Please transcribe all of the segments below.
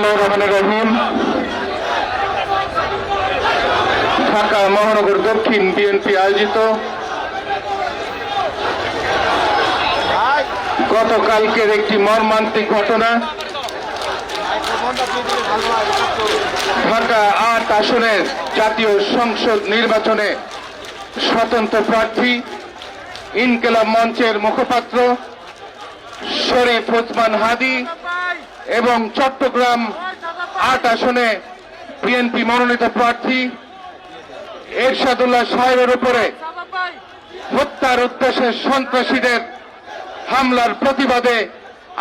বিসমিল্লাহির রহমানির রহিম। ঢাকা মহানগর দক্ষিণ বিএনপি আয়োজিত গতকালকের একটি মর্মান্তিক ঘটনা, ঢাকা ৮ আসনের জাতীয় সংসদ নির্বাচনে স্বতন্ত্র প্রার্থী ইনকিলাব মঞ্চের মুখপাত্র শরীফ ওসমান হাদী এবং চট্টগ্রাম ৮ আসনে বিএনপি মনোনীত প্রার্থী এরশাদুল্লাহ সাহেবের উপরে হত্যার উদ্দেশ্যে সন্ত্রাসীদের হামলার প্রতিবাদে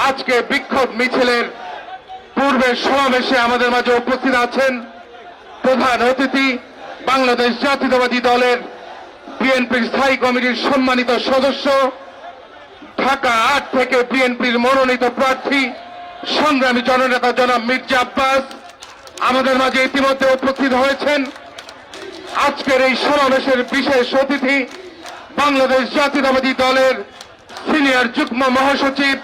আজকে বিক্ষোভ মিছিলের পূর্বের সমাবেশে আমাদের মাঝে উপস্থিত আছেন প্রধান অতিথি বাংলাদেশ জাতীয়তাবাদী দলের বিএনপির স্থায়ী কমিটির সম্মানিত সদস্য, ঢাকা ৮ থেকে বিএনপির মনোনীত প্রার্থী সংগ্রামী জননেতা জনাব মির্জা আব্বাস আমাদের মাঝে ইতিমধ্যে উপস্থিত হয়েছেন। আজকের এই সমাবেশের বিশেষ অতিথি বাংলাদেশ জাতীয়তাবাদী দলের সিনিয়র যুগ্ম মহাসচিব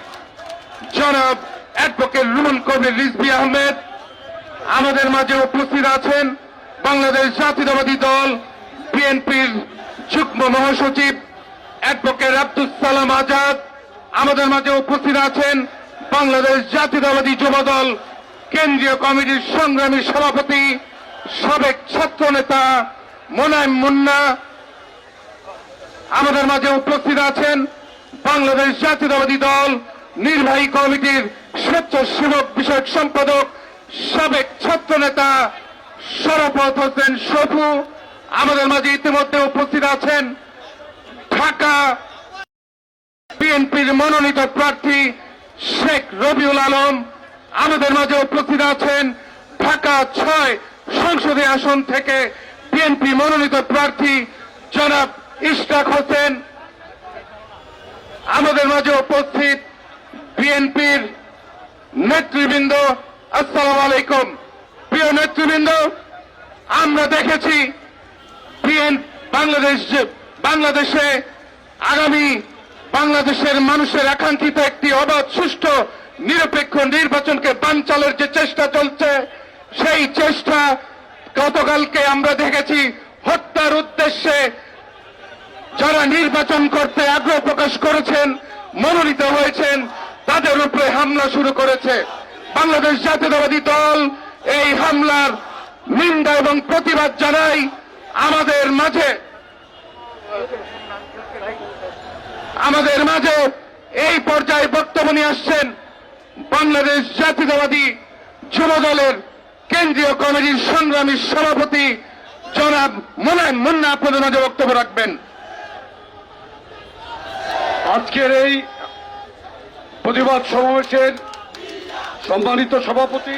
জনাব অ্যাডভোকেট রুহুল কবির রিজভী আহমেদ। আমাদের মাঝে উপস্থিত আছেন বাংলাদেশ জাতীয়তাবাদী দল বিএনপির যুগ্ম মহাসচিব অ্যাডভোকেট আব্দুস সালাম আজাদ। আমাদের মাঝে উপস্থিত আছেন বাংলাদেশ জাতীয়তাবাদী যুবদল কেন্দ্রীয় কমিটির সংগ্রামী সভাপতি সাবেক ছাত্রনেতা মোনায়েম মুন্না। আমাদের মাঝে উপস্থিত আছেন বাংলাদেশ জাতীয়তাবাদী দল নির্বাহী কমিটির স্বেচ্ছাসেবক বিষয়ক সম্পাদক সাবেক ছাত্রনেতা শরাফত হোসেন সফু। আমাদের মাঝে ইতিমধ্যে উপস্থিত আছেন ঢাকা বিএনপির মনোনীত প্রার্থী শেখ রবিউল আলম। আমাদের মাঝে উপস্থিত আছেন ঢাকা ৬ সংসদীয় আসন থেকে বিএনপি মনোনীত প্রার্থী জনাব ইশরাক হোসেন। আমাদের মাঝে উপস্থিত বিএনপির নেতৃবৃন্দ। আসসালামু আলাইকুম। প্রিয় নেতৃবৃন্দ, আমরা দেখেছি বাংলাদেশে আগামী বাংলাদেশের মানুষের আকাঙ্ক্ষিত একটি অবাধ সুষ্ঠু নিরপেক্ষ নির্বাচনকে বানচালের যে চেষ্টা চলছে, সেই চেষ্টা গতকালকে আমরা দেখেছি হত্যার উদ্দেশ্যে যারা নির্বাচন করতে আগ্রহ প্রকাশ করেছেন, মনোনীত হয়েছেন, তাদের উপরে হামলা শুরু করেছে। বাংলাদেশ জাতীয়তাবাদী দল এই হামলার নিন্দা এবং প্রতিবাদ জানাই। আমাদের মাঝে এই পর্যায়ে বক্তব্য নিয়ে আসছেন বাংলাদেশ জাতীয়তাবাদী যুবদলের কেন্দ্রীয় কমিটির সংগ্রামী সভাপতি জনাব মোনায়েম মুন্না। আপনাদের মাঝে বক্তব্য রাখবেন। আজকের এই প্রতিবাদ সমাবেশের সম্মানিত সভাপতি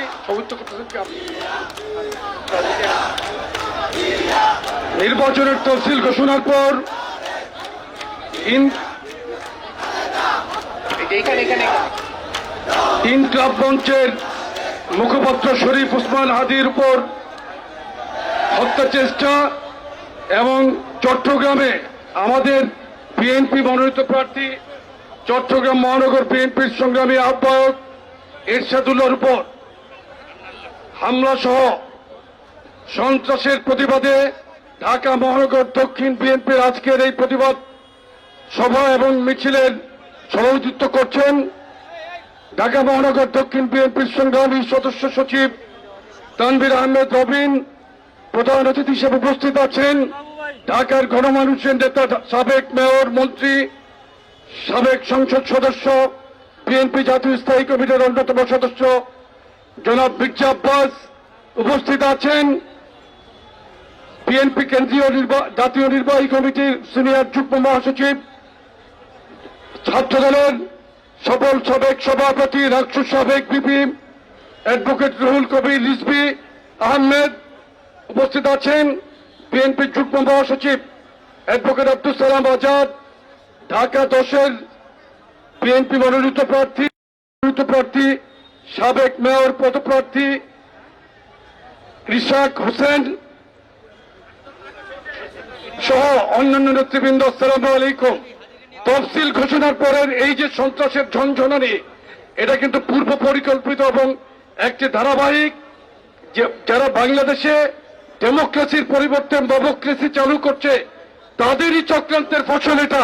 নির্বাচনের তফসিল ঘোষণার পর ইনকিলাব মঞ্চের মুখপাত্র শরীফ ওসমান হাদীর উপর হত্যা চেষ্টা এবং চট্টগ্রামে আমাদের বিএনপি মনোনীত প্রার্থী চট্টগ্রাম মহানগর বিএনপির সংগ্রামী আহ্বায়ক এরশাদুল্লাহর উপর হামলা সহ সন্ত্রাসের প্রতিবাদে ঢাকা মহানগর দক্ষিণ বিএনপির আজকের এই প্রতিবাদ সভা এবং মিছিলের সভাপতিত্ব করছেন ঢাকা মহানগর দক্ষিণ বিএনপির সংগ্রামী সদস্য সচিব তানভীর আহমেদ রবিন। প্রধান অতিথি হিসেবে উপস্থিত আছেন ঢাকার গণমানুষের নেতা সাবেক মেয়র মন্ত্রী সাবেক সংসদ সদস্য বিএনপি জাতীয় স্থায়ী কমিটির অন্যতম সদস্য জনাব মির্জা আব্বাস। উপস্থিত আছেন বিএনপি কেন্দ্রীয় জাতীয় নির্বাহী কমিটির সিনিয়র যুগ্ম মহাসচিব ছাত্রদলের সফল সাবেক সভাপতি রাকসুর সাবেক বিপি অ্যাডভোকেট রুহুল কবির রিজভী আহমেদ। উপস্থিত আছেন বিএনপির যুগ্ম মহাসচিব অ্যাডভোকেট আব্দুস সালাম আজাদ, ঢাকা 10-এর বিএনপি মনোনীত প্রার্থী সাবেক মেয়র পদপ্রার্থী ইশরাক হোসেন সহ অন্যান্য নেতৃবৃন্দ। আসসালামু আলাইকুম। তফসিল ঘোষণার পরের এই যে সন্ত্রাসের ঝনঝনানি, এটা কিন্তু পূর্ব পরিকল্পিত এবং একটি ধারাবাহিক যারা বাংলাদেশে ডেমোক্রেসির পরিবর্তে মবক্রেসি চালু করছে তাদেরই চক্রান্তের ফসল এটা।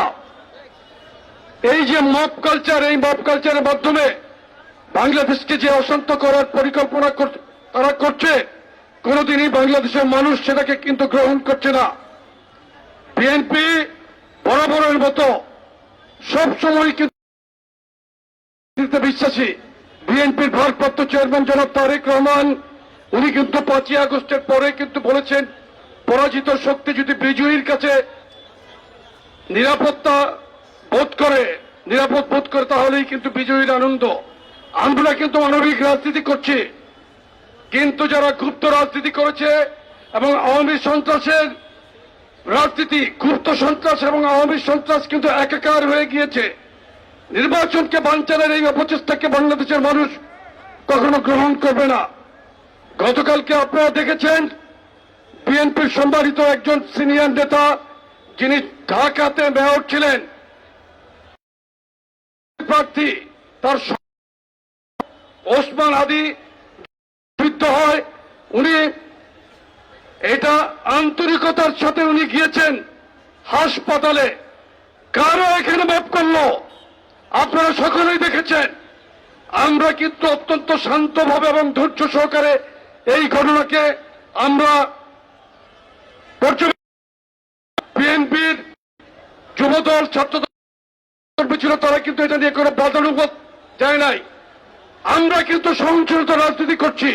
এই যে মব কালচার, এই মব কালচারের মাধ্যমে বাংলাদেশকে যে অশান্ত করার পরিকল্পনা তারা করছে, কোনোদিনই বাংলাদেশের মানুষ সেটাকে কিন্তু গ্রহণ করছে না। বিএনপি বরাবরের মতো সবসময় কিন্তু বিশ্বাসী। বিএনপির ভারপ্রাপ্ত চেয়ারম্যান জনাব তারেক রহমান উনি কিন্তু 5ই আগস্টের পরে কিন্তু বলেছেন, পরাজিত শক্তি যদি বিজয়ীর কাছে নিরাপদ বোধ করে তাহলেই কিন্তু বিজয়ীর আনন্দ। আমরা কিন্তু মানবিক রাজনীতি করছি, কিন্তু যারা গুপ্ত রাজনীতি করেছে এবং আওয়ামী সন্ত্রাসের রাজনীতি, গুপ্ত সন্ত্রাস এবং আওয়ামী সন্ত্রাস কিন্তু একাকার হয়ে গিয়েছে। নির্বাচনকে বানচালের এই অপচেষ্টাকে বাংলাদেশের মানুষ কখনো গ্রহণ করবে না। গতকালকে আপনারা দেখেছেন বিএনপির সম্মানিত একজন সিনিয়র নেতা যিনি ঢাকাতে মেয়র ছিলেন, প্রার্থী, তার ওসমান হাদি যুদ্ধ হয়। উনি এটা আন্তরিকতার সাথে উনি গিয়েছেন হাসপাতালে। কারো এখানে মাপ করলো আপনারা সকলেই দেখেছেন। আমরা কিন্তু অত্যন্ত শান্তভাবে এবং ধৈর্য সহকারে এই ঘটনাকে আমরা বিএনপির যুবদল ছাত্রদল ছিল, তারা কিন্তু এটা নিয়ে কোনো বাদানুবাদ যায় নাই। আমরা কিন্তু সহিংসত রাজনীতি করছি।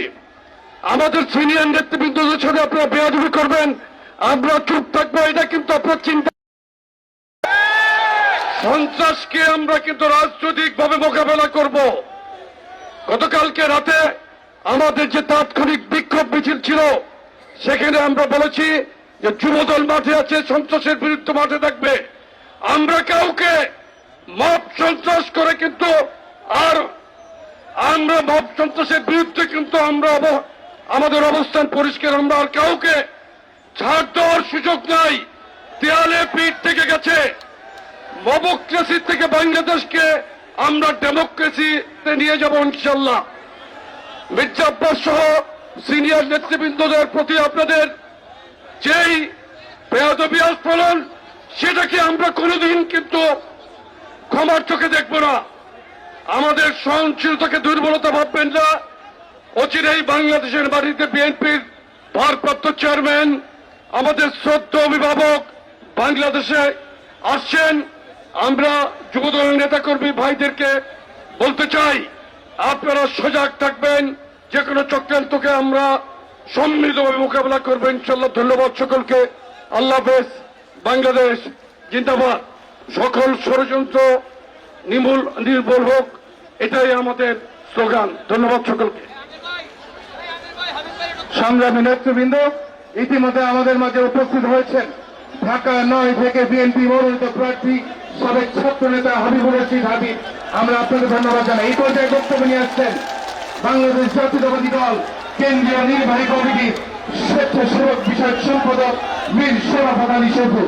আমাদের সিনিয়র নেতৃবৃন্দদের সাথে আপনারা বেয়াদবি করবেন, আমরা চুপ থাকবো, এটা কিন্তু আপনার চিন্তা। সন্ত্রাসকে আমরা কিন্তু রাজনৈতিকভাবে মোকাবেলা করব। গতকালকে রাতে আমাদের যে তাৎক্ষণিক বিক্ষোভ মিছিল ছিল, সেখানে আমরা বলেছি যে যুবদল মাঠে আছে, সন্ত্রাসের বিরুদ্ধে মাঠে থাকবে। আমরা কাউকে মব সন্ত্রাস করে কিন্তু আমরা মব সন্ত্রাসের বিরুদ্ধে কিন্তু আমরা আমাদের অবস্থান পরিষ্কার। আমরা আর কাউকে ছাড় দেওয়ার সুযোগ নাই। দেয়ালে পিঠ থেকে গেছে। মবক্রেসি থেকে বাংলাদেশকে আমরা ডেমোক্রেসিতে নিয়ে যাব ইনশাল্লাহ। মির্জা আব্বাস সহ সিনিয়র নেতৃবৃন্দদের প্রতি আপনাদের যেই বেয়াদবি আস্ফলন, সেটাকে আমরা কোনোদিন কিন্তু ক্ষমার চোখে দেখব না। আমাদের সহনশীলতাকে দুর্বলতা ভাববেন না। অচিরেই বাংলাদেশের বাড়িতে বিএনপির ভারপ্রাপ্ত চেয়ারম্যান, আমাদের শ্রদ্ধেয় অভিভাবক বাংলাদেশে আসছেন। আমরা যুবদলের নেতাকর্মী ভাইদেরকে বলতে চাই, আপনারা সজাগ থাকবেন। যে কোনো চক্রান্তকে আমরা সম্মিলিতভাবে মোকাবেলা করবেন ইনশাল্লাহ। ধন্যবাদ সকলকে। আল্লাহ হাফেজ। বাংলাদেশ জিন্দাবাদ। সকল ষড়যন্ত্র নির্মূল হোক, এটাই আমাদের স্লোগান। ধন্যবাদ সকলকে। সংগ্রামী নেতৃবৃন্দ ইতিমধ্যে আমাদের মাঝে উপস্থিত হয়েছেন ঢাকা 9 থেকে বিএনপি মনোনীত প্রার্থী সাবেক ছাত্র নেতা হাবিবুর রশিদ হাবিব। আমরা আপনাকে ধন্যবাদ জানাই। এই পর্যায়ে বক্তব্য নিয়ে আসছেন বাংলাদেশ জাতীয়তাবাদী দল কেন্দ্রীয় নির্বাহী কমিটির স্বেচ্ছাসেবক বিষয়ক সম্পাদক মীর শরাফত আলী সবু।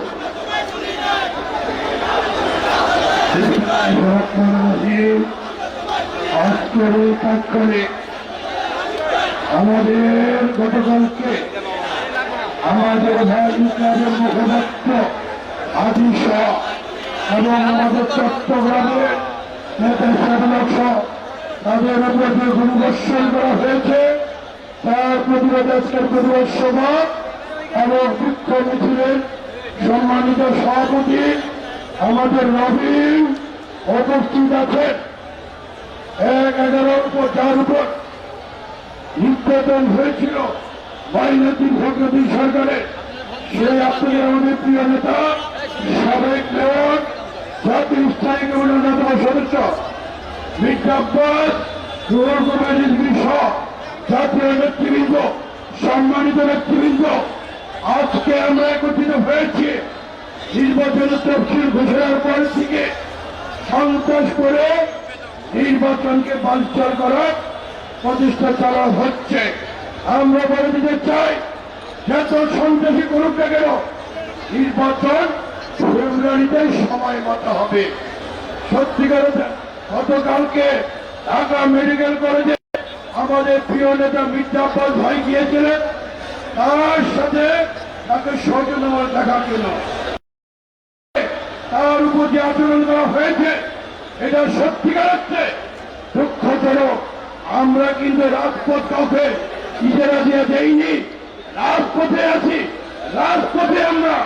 আজকের এই প্রাক্ষণে আমাদের গতকালকে আমাদের ভাইদের মুখপাত্র আদি শাহ এবং আমাদের চট্টগ্রামের নেতা সাধক সহ তাদের উপর যে গুরুদর্শন করা হয়েছে, তার প্রতিবাদে আজকের প্রতিবাদ সভা এবং বিক্ষোভ মিছিলের সম্মানিত সভাপতি আমাদের নবীন উপস্থিত আছেন। 11 যার উপর নির্যাতন হয়েছিল বাইনাতির ভোগী সরকারের, সেই আপনাদের আমাদের প্রিয় নেতা সাবেক মেয়র জাতীয় স্থায়ী কমিটির সদস্য মির্জা আব্বাস সহ জাতীয় নেতৃবৃন্দ, সম্মানিত নেতৃবৃন্দ, আজকে আমরা একত্রিত হয়েছি নির্বাচনের তফসিল ঘোষণার পর থেকে সন্ত্রাস করে নির্বাচনকে বানচাল করার প্রচেষ্টা চালানো হচ্ছে। আমরা বলে দিতে চাই, যত সন্ত্রাসী করুক না কেন, নির্বাচন ফেব্রুয়ারিতে সময় মতো হবে। সত্যিকার গতকালকে ঢাকা মেডিকেল কলেজে আমাদের প্রিয় নেতা মির্জা আব্বাস ভাই গিয়েছিলেন তার সাথে তাকে সৌজন্য দেখার জন্য। তার উপর যে আচরণ করা হয়েছে এটা সত্যিকার অর্থে দুঃখজনক। আমরা কিন্তু রাজপথ কাউকে ইজারা দিয়ে দেইনি, রাজপথে আছি, রাজপথে আমরা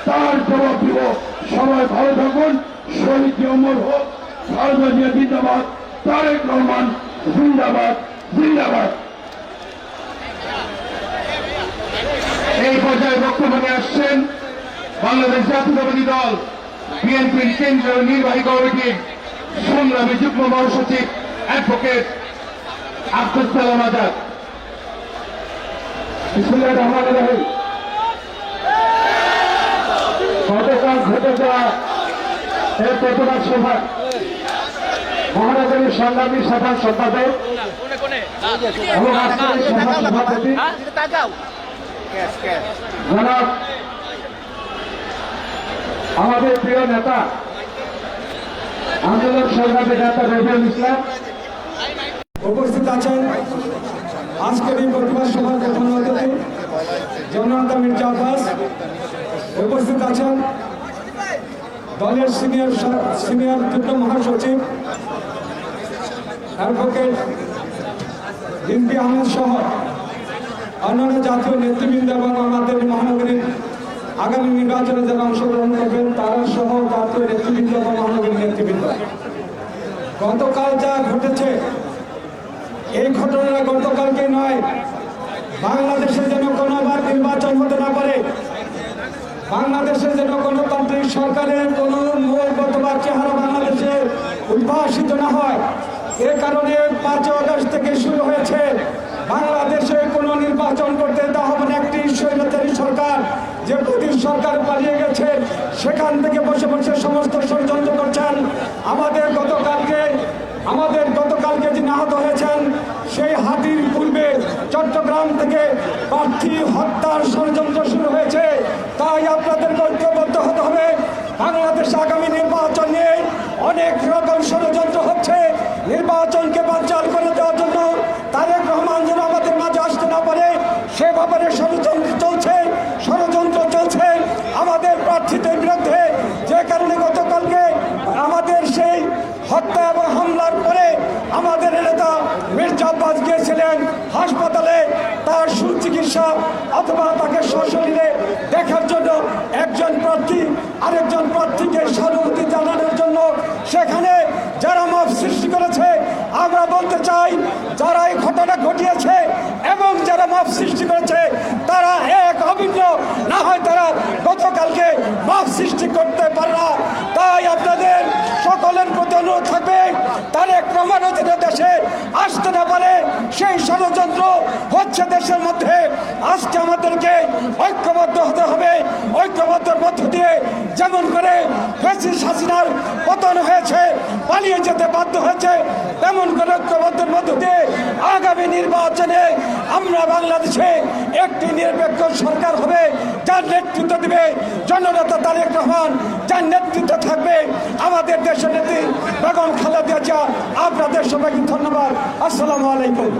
তার জবাব দিব। সবাই ভালো থাকুন, শহীদ অমর হোক, খালেদা জিয়া জিন্দাবাদ, তারেক রহমান জিন্দাবাদ জিন্দাবাদ। এই পর্যায়ে বক্তব্য নিয়ে আসছেন বাংলাদেশ জাতীয়তাবাদী দল বিএনপির কেন্দ্রীয় নির্বাহী কমিটির সংগ্রামী যুগ্ম মহাসচিব অ্যাডভোকেট আব্দুল সালাম আজাদ। বিসমিল্লাহির রহমানির রহিম। গতকাল ঘটে যাওয়া এই প্রতিবাদ সভা মহানগরীর সংগ্রামী সভার সম্পাদক এবং আজকের সভা সভাপতি জনাব আমাদের প্রিয় নেতা আন্দোলন সংগ্রামী নেতা রবিউল ইসলাম উপস্থিত আছেন। আজকের এই প্রতিবাদ সভার প্রধান অতিথি জননেতা মির্জা আব্বাস উপস্থিত আছেন। দলের সিনিয়র যুগ্ম মহাসচিব অ্যাডভোকেট রিম্পি আহমেদ সহ অন্যান্য জাতীয় নেতৃবৃন্দ এবং আমাদের মহানগরীর আগামী নির্বাচনে যারা অংশগ্রহণ করবেন তারা সহ জাতীয় নেতৃবৃন্দ এবং মহানগরীর নেতৃবৃন্দ। গতকাল যা ঘটেছে এই ঘটনা গতকালকে নয়, বাংলাদেশে যেন কোনোবার নির্বাচন হতে না পারে, বাংলাদেশে যেন গণতান্ত্রিক সরকারের কোন মূলগত বা চেহারা বাংলাদেশে উদ্ভাসিত না হয়। এ কারণে 5 আগস্ট থেকে শুরু হয়েছে বাংলাদেশে কোনো নির্বাচন করতে দেওয়া হবে না। একটি স্বৈরাচারী সরকার, যে ব্রিটিশ সরকার পালিয়ে গেছে, সেখান থেকে বসে বসে সমস্ত ষড়যন্ত্র করছেন। আমাদের গতকালকে যিনি আহত হয়েছেন সেই হাতির পূর্বে চট্টগ্রাম থেকে প্রার্থী হত্যার ষড়যন্ত্র শুরু হয়েছে। তাই আপনাদেরকে ঐক্যবদ্ধ হতে হবে। বাংলাদেশে আগামী নির্বাচন নিয়ে অনেক রকম ষড়যন্ত্র হচ্ছে। নির্বাচনকে বানচাল করে দেওয়ার জন্য তারেক রহমান যেন আমাদের মাঝে আসতে না পারে সে ব্যাপারে ষড়যন্ত্র চলছে আমাদের প্রার্থীদের বিরুদ্ধে। যে কারণে গতকালকে আমাদের সেই হত্যা এবং হামলার পরে আমাদের নেতা মির্জা আব্বাস গিয়েছিলেন হাসপাতালে তার সুচিকিৎসা অথবা তাকে সশরীরে দেখার জন্য, একজন প্রার্থী আরেকজন প্রার্থীকে সহানুভূতি জানানোর জন্য। সেখানে যারা মব সৃষ্টি করেছে, আমরা বলতে চাই যারা এই ঘটনা ঘটিয়েছে এবং যারা মব সৃষ্টি করেছে তারা এক অভিন্ন না হয় তারা গতকালকে মব সৃষ্টি করতে পারে না। তাই আপনাদের সকলের প্রতি অনুরোধ থাকবে তারেক রহমান দেশে আসতে না পারে সেই ষড়যন্ত্র হচ্ছে দেশের মধ্যে। আজকে আমাদেরকে ঐক্যবদ্ধ হতে হবে। ঐক্যবদ্ধের মধ্য দিয়ে যেমন করে ফ্যাসিস্ট হাসিনার পতন হয়েছে, পালিয়ে যেতে বাধ্য হয়েছে, তেমন করে ঐক্যবদ্ধের মধ্য দিয়ে আগামী নির্বাচনে আমরা বাংলাদেশে একটি নিরপেক্ষ সরকার হবে, যার নেতৃত্ব দিবে জননেতা তারেক রহমান, যার নেতৃত্ব থাকবে আমাদের দেশের নেত্রী বেগম খালেদা জিয়া। আপনাদের সবাইকে ধন্যবাদ। আসসালামু আলাইকুম।